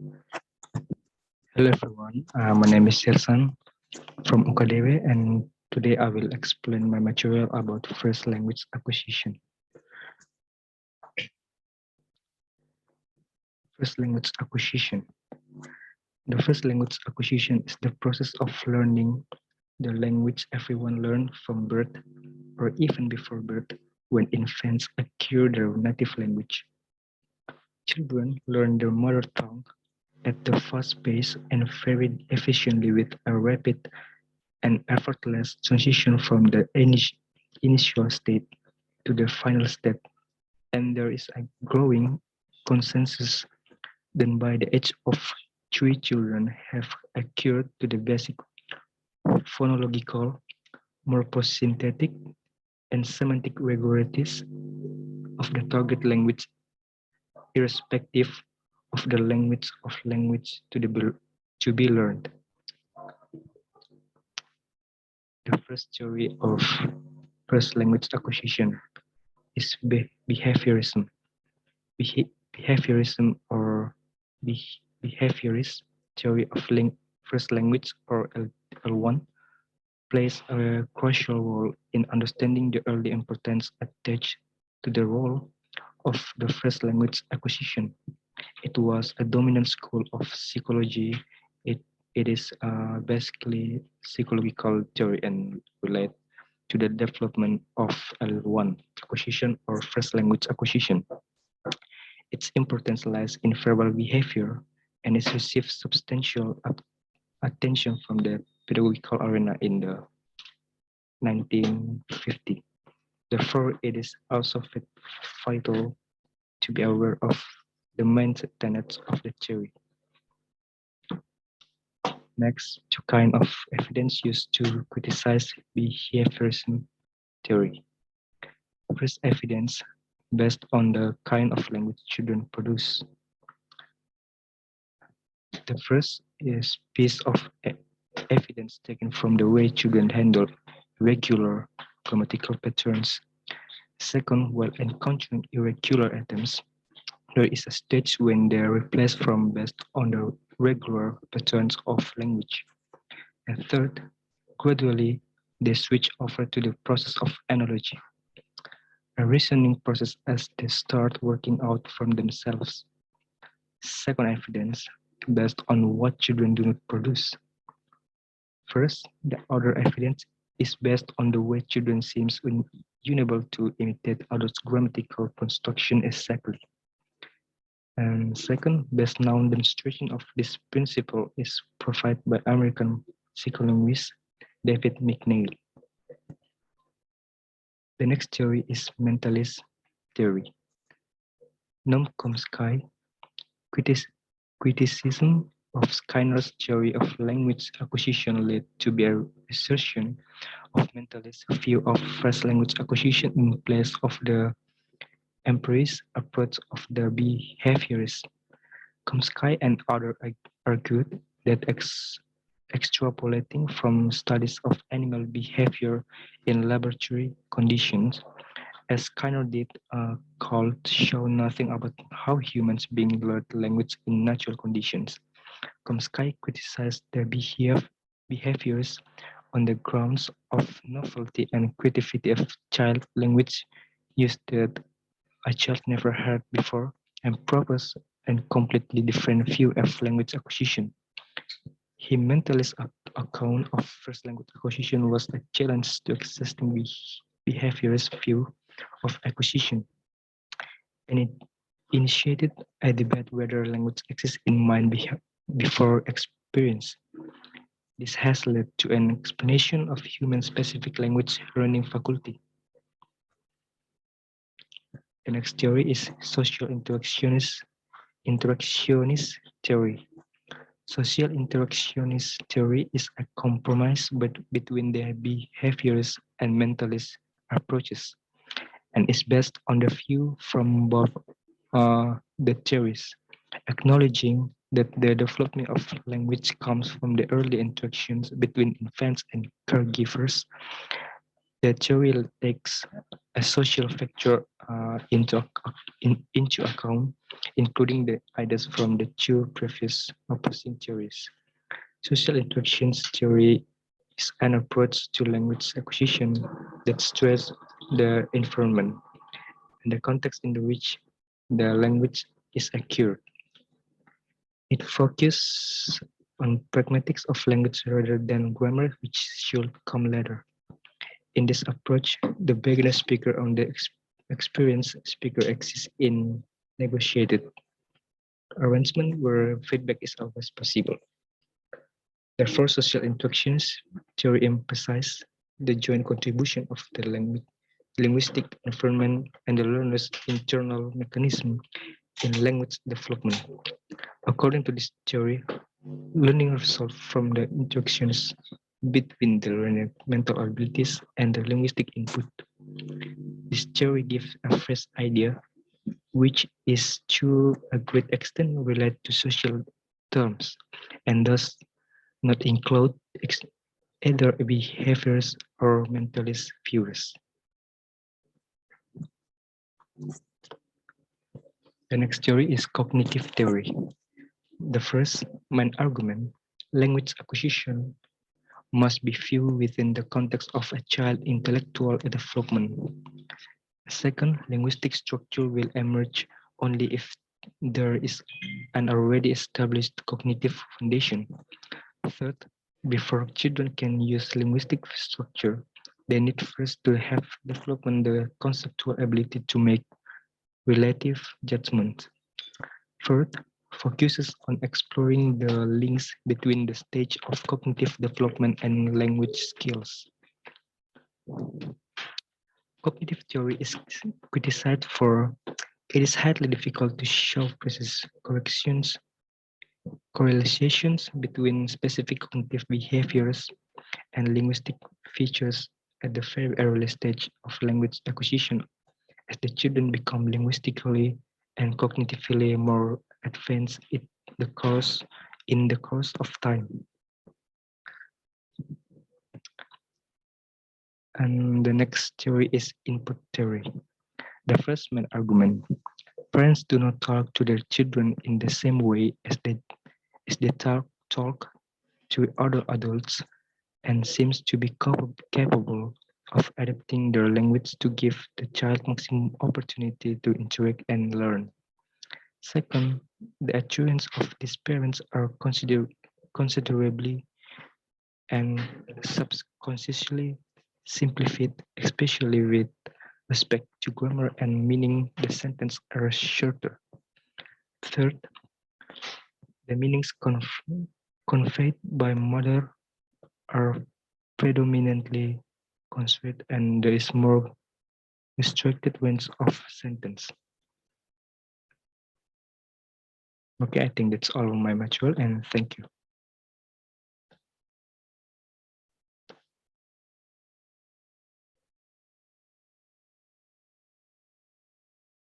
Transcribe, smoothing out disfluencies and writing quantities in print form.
Hello everyone, my name is Sersan from UKDW and today I will explain my material about first language acquisition. First language acquisition. The first language acquisition is the process of learning the language everyone learns from birth or even before birth when infants acquire their native language. Children learn their mother tongue at the fast pace and very efficiently with a rapid and effortless transition from the initial state to the final step, and there is a growing consensus that by the age of 3 children have acquired to the basic phonological, morphosynthetic, and semantic regularities of the target language, irrespective of the language to be learned. The first theory of first language acquisition is behaviorism. Behaviorism or behaviorist theory of first language or L1 plays a crucial role in understanding the early importance attached to the role of the first language acquisition. It was a dominant school of psychology. It, it is basically psychological theory and relate to the development of L1 acquisition or first language acquisition. Its importance lies in verbal behavior and it receives substantial attention from the pedagogical arena in the 1950s. Therefore, it is also vital to be aware of the main tenets of the theory. Next, two kinds of evidence used to criticize behaviorism theory. First, evidence based on the kind of language children produce. The first is piece of evidence taken from the way children handle regular grammatical patterns. Second, while encountering irregular items, there is a stage when they are replaced from based on the regular patterns of language. And third, gradually they switch over to the process of analogy, a reasoning process as they start working out from themselves. Second evidence, based on what children do not produce. First, the other evidence is based on the way children seem unable to imitate others' grammatical construction exactly. And second, best known demonstration of this principle is provided by American psycholinguist David McNeil. The next theory is mentalist theory. Noam Chomsky criticism of Skinner's theory of language acquisition led to the assertion of mentalist view of first language acquisition in place of the empirist approach of the behaviorist. Chomsky and others argued that extrapolating from studies of animal behavior in laboratory conditions, as Skinner did, could show nothing about how humans being learned language in natural conditions. Chomsky criticized their behaviors on the grounds of novelty and creativity of child language use that a child never heard before, and proposed a completely different view of language acquisition. His mentalist account of first language acquisition was a challenge to existing behaviorist view of acquisition, and it initiated a debate whether language exists in mind before experience. This has led to an explanation of human-specific language learning faculty. The next theory is social interactionist theory. Social interactionist theory is a compromise between the behaviorist and mentalist approaches and is based on the view from both the theories, acknowledging that the development of language comes from the early interactions between infants and caregivers. The theory takes a social factor into account, including the ideas from the two previous opposing theories. Social interactions theory is an approach to language acquisition that stresses the environment and the context in which the language is acquired. It focuses on pragmatics of language rather than grammar, which should come later. In this approach, the beginner speaker and the experienced speaker exist in negotiated arrangement where feedback is always possible. Therefore, social interactions theory emphasizes the joint contribution of the linguistic environment and the learner's internal mechanism in language development. According to this theory, learning results from the interactions between the learner mental abilities and the linguistic input. This theory gives a fresh idea, which is to a great extent related to social terms, and does not include either behaviors or mentalist views. The next theory is cognitive theory. The first main argument, language acquisition, must be viewed within the context of a child's intellectual development. Second, linguistic structure will emerge only if there is an already established cognitive foundation. Third, before children can use linguistic structure, they need first to have developed the conceptual ability to make relative judgment. Fourth, focuses on exploring the links between the stage of cognitive development and language skills. Cognitive theory is criticized for it is highly difficult to show precise correlations between specific cognitive behaviors and linguistic features at the very early stage of language acquisition as the children become linguistically and cognitively more advanced in the course of time. And the next theory is input theory. The first main argument, parents do not talk to their children in the same way as they talk to other adults and seems to be capable of adapting their language to give the child maximum opportunity to interact and learn. Second, the achievements of these parents are considerably and subconsciously simplified, especially with respect to grammar and meaning the sentence are shorter. Third, the meanings conveyed by mother are predominantly construed and there is more restricted range of sentence. Okay, I think that's all on my material and thank you.